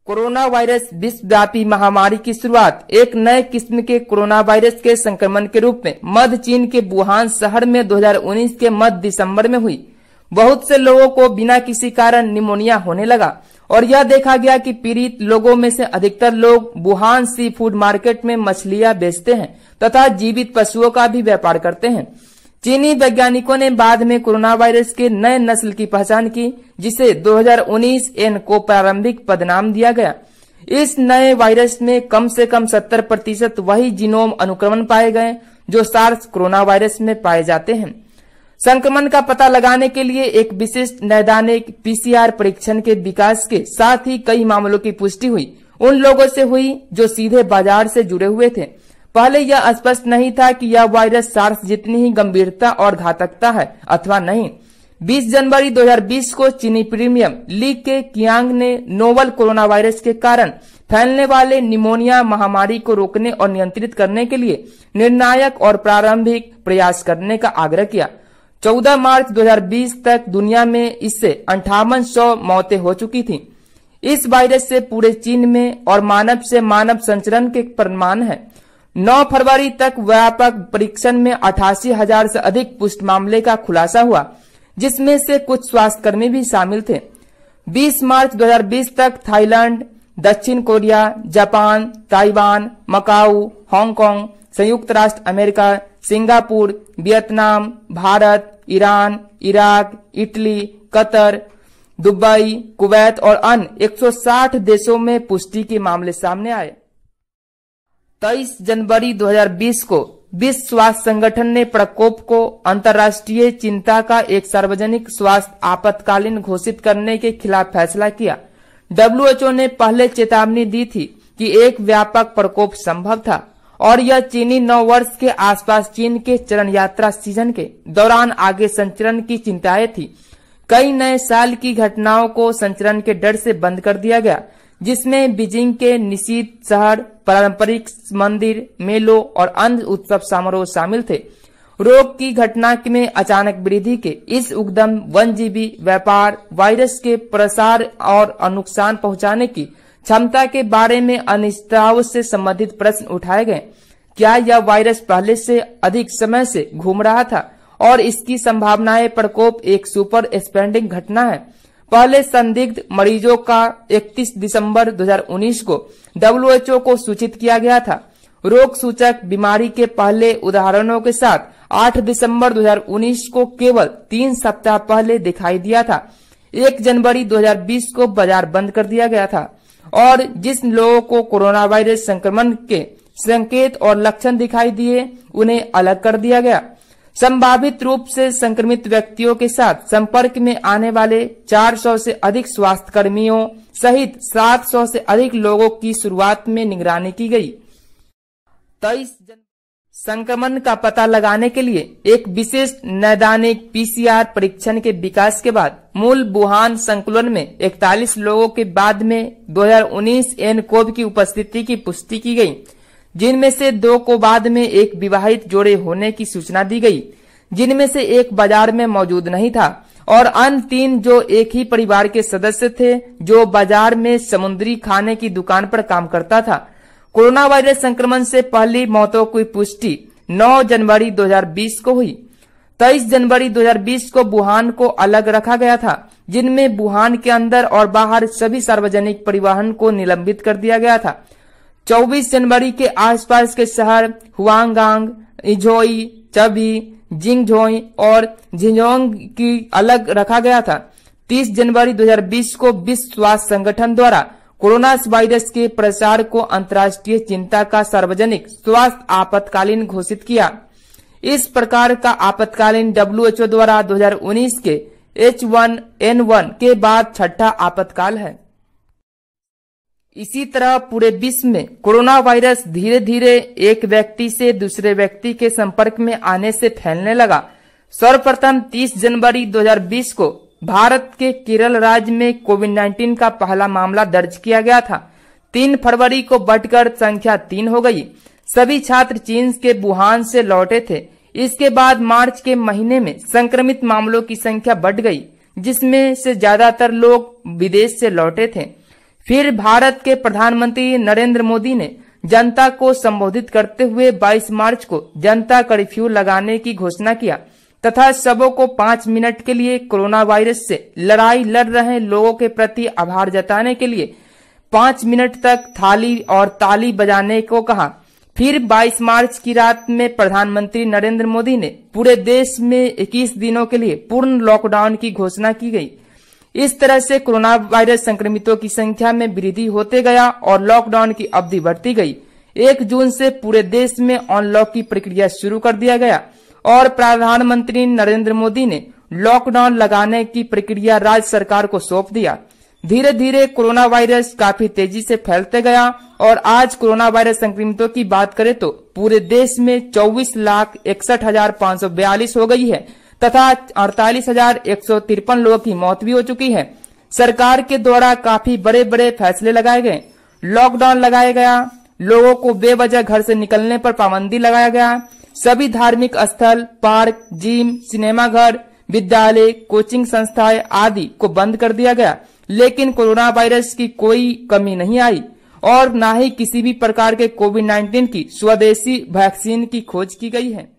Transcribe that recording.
Corona virus विश्वव्यापी महामारी की शुरुआत एक नए किस्म के कोरोना वायरस के संक्रमण के रूप में मध्य चीन के वुहान शहर में 2019 के मध्य दिसंबर में हुई। बहुत से लोगों को बिना किसी कारण निमोनिया होने लगा और यह देखा गया कि पीड़ित लोगों में से अधिकतर लोग वुहान सी फूड मार्केट में मछलियां बेचते हैं तथा जीवित पशुओं का भी व्यापार करते हैं। चीनी वैज्ञानिकों ने बाद में कोरोना वायरस के नए नस्ल की पहचान की, जिसे 2019 एन को प्रारंभिक पदनाम दिया गया। इस नए वायरस में कम से कम 70% वही जीनोम अनुक्रमण पाए गए जो सार्स कोरोना वायरस में पाए जाते हैं। संक्रमण का पता लगाने के लिए एक विशिष्ट नैदानिक पीसीआर परीक्षण के विकास के साथ ही कई मामलों की पुष्टि हुई। उन लोगों से हुई जो सीधे बाजार से जुड़े हुए थे। पहले यह स्पष्ट नहीं था कि यह वायरस सार्स जितनी ही गंभीरता और घातकता है अथवा नहीं। 20 जनवरी 2020 को चीनी प्रीमियम लीग के कियांग ने नोवल कोरोना वायरस के कारण फैलने वाले निमोनिया महामारी को रोकने और नियंत्रित करने के लिए निर्णायक और प्रारंभिक प्रयास करने का आग्रह किया। 14 मार्च 2020 तक दुनिया में इससे 5800 मौतें हो चुकी थी। इस वायरस से पूरे चीन में और मानव से मानव संचरण के प्रमाण है। 9 फरवरी तक व्यापक परीक्षण में 88,000 से अधिक पुष्ट मामले का खुलासा हुआ, जिसमें से कुछ स्वास्थ्यकर्मी भी शामिल थे। 20 मार्च 2020 तक थाईलैंड, दक्षिण Korea, Japan, Taiwan, Macau, Hong Kong, संयुक्त राष्ट्र America, Singapore, Vietnam, Bharat, Iran, Iraq, Italy, Qatar, Dubai, Kuwait और अन्य 160 देशों में पुष्टि के मामले सामने आए। 23 जनवरी 2020 को विश्व स्वास्थ्य संगठन ने प्रकोप को अंतर्राष्ट्रीय चिंता का एक सार्वजनिक स्वास्थ्य आपातकालीन घोषित करने के खिलाफ फैसला किया। WHO ने पहले चेतावनी दी थी कि एक व्यापक प्रकोप संभव था और यह चीनी नव वर्ष के आसपास चीन के चरण यात्रा सीजन के दौरान आगे संचरण की चिंताएं थी। कई नए साल की घटनाओं को संचरण के डर से बंद कर दिया गया, जिसमें बीजिंग के निषिद्ध शहर, पारंपरिक मंदिर, मेलों और अन्य उत्सव समारोह शामिल थे। रोग की घटना में अचानक वृद्धि के इस उद्यम वन्यजीवी व्यापार, वायरस के प्रसार और नुकसान पहुंचाने की क्षमता के बारे में अनिश्चितताओं से संबंधित प्रश्न उठाए गए। क्या यह वायरस पहले से अधिक समय से घूम रहा था और इसकी संभावनाएं प्रकोप एक सुपर स्प्रेडिंग घटना है? पहले संदिग्ध मरीजों का 31 दिसंबर 2019 को WHO को सूचित किया गया था। रोग सूचक बीमारी के पहले उदाहरणों के साथ 8 दिसंबर 2019 को केवल 3 सप्ताह पहले दिखाई दिया था। 1 जनवरी 2020 को बाजार बंद कर दिया गया था और जिस लोगों को कोरोना वायरस संक्रमण के संकेत और लक्षण दिखाई दिए उन्हें अलग कर दिया गया। संभावित रूप से संक्रमित व्यक्तियों के साथ संपर्क में आने वाले 400 से अधिक स्वास्थ्य कर्मियों सहित 700 से अधिक लोगों की शुरुआत में निगरानी की गई। 23 संक्रमण का पता लगाने के लिए एक विशिष्ट नैदानिक पीसीआर परीक्षण के विकास के बाद मूल वुहान संकुलन में 41 लोगों के बाद में 2019 nCoV की उपस्थिति की पुष्टि की गई, जिनमें से 2 को बाद में एक विवाहित जोड़े होने की सूचना दी गई, जिनमें से एक बाजार में मौजूद नहीं था और अन्य 3 जो एक ही परिवार के सदस्य थे जो बाजार में समुद्री खाने की दुकान पर काम करता था। कोरोना वायरस संक्रमण से पहली मौतों की पुष्टि 9 जनवरी 2020 को हुई। 23 जनवरी 2020 को वुहान को अलग रखा गया था, जिनमें वुहान के अंदर और बाहर सभी सार्वजनिक परिवहन को निलंबित कर दिया गया था। 24 जनवरी के आसपास के शहर हुआंगांग, इझोई, चबी, जिंगझोई और झिंजोंग की अलग रखा गया था। 30 जनवरी 2020 को विश्व स्वास्थ्य संगठन द्वारा कोरोना वायरस के प्रसार को अंतर्राष्ट्रीय चिंता का सार्वजनिक स्वास्थ्य आपातकालीन घोषित किया। इस प्रकार का आपातकालीन WHO द्वारा 2019 के H1N1 के बाद छठा आपातकाल है। इसी तरह पूरे विश्व में कोरोना वायरस धीरे धीरे एक व्यक्ति से दूसरे व्यक्ति के संपर्क में आने से फैलने लगा। सर्वप्रथम 30 जनवरी 2020 को भारत के केरल राज्य में कोविड-19 का पहला मामला दर्ज किया गया था। 3 फरवरी को बढ़कर संख्या 3 हो गई। सभी छात्र चीन के वुहान से लौटे थे। इसके बाद मार्च के महीने में संक्रमित मामलों की संख्या बढ़ गई, जिसमें से ज्यादातर लोग विदेश से लौटे थे। फिर भारत के प्रधानमंत्री नरेंद्र मोदी ने जनता को संबोधित करते हुए 22 मार्च को जनता कर्फ्यू लगाने की घोषणा किया तथा सबों को 5 मिनट के लिए कोरोना वायरस से लड़ाई लड़ रहे लोगों के प्रति आभार जताने के लिए 5 मिनट तक थाली और ताली बजाने को कहा। फिर 22 मार्च की रात में प्रधानमंत्री नरेंद्र मोदी ने पूरे देश में 21 दिनों के लिए पूर्ण लॉकडाउन की घोषणा की गई। इस तरह से कोरोना वायरस संक्रमितों की संख्या में वृद्धि होते गया और लॉकडाउन की अवधि बढ़ती गई। 1 जून से पूरे देश में अनलॉक की प्रक्रिया शुरू कर दिया गया और प्रधानमंत्री नरेंद्र मोदी ने लॉकडाउन लगाने की प्रक्रिया राज्य सरकार को सौंप दिया। धीरे धीरे कोरोना वायरस काफी तेजी से फैलते गया और आज कोरोना वायरस संक्रमितों की बात करें तो पूरे देश में 24,61,542 हो गई है तथा 48,153 लोगों की मौत भी हो चुकी है। सरकार के द्वारा काफी बड़े बड़े फैसले लगाए गए, लॉकडाउन लगाया गया, लोगों को बेवजह घर से निकलने पर पाबंदी लगाया गया, सभी धार्मिक स्थल, पार्क, जिम, सिनेमाघर, विद्यालय, कोचिंग संस्थाएं आदि को बंद कर दिया गया। लेकिन कोरोना वायरस की कोई कमी नहीं आई और न ही किसी भी प्रकार के कोविड-19 की स्वदेशी वैक्सीन की खोज की गई है।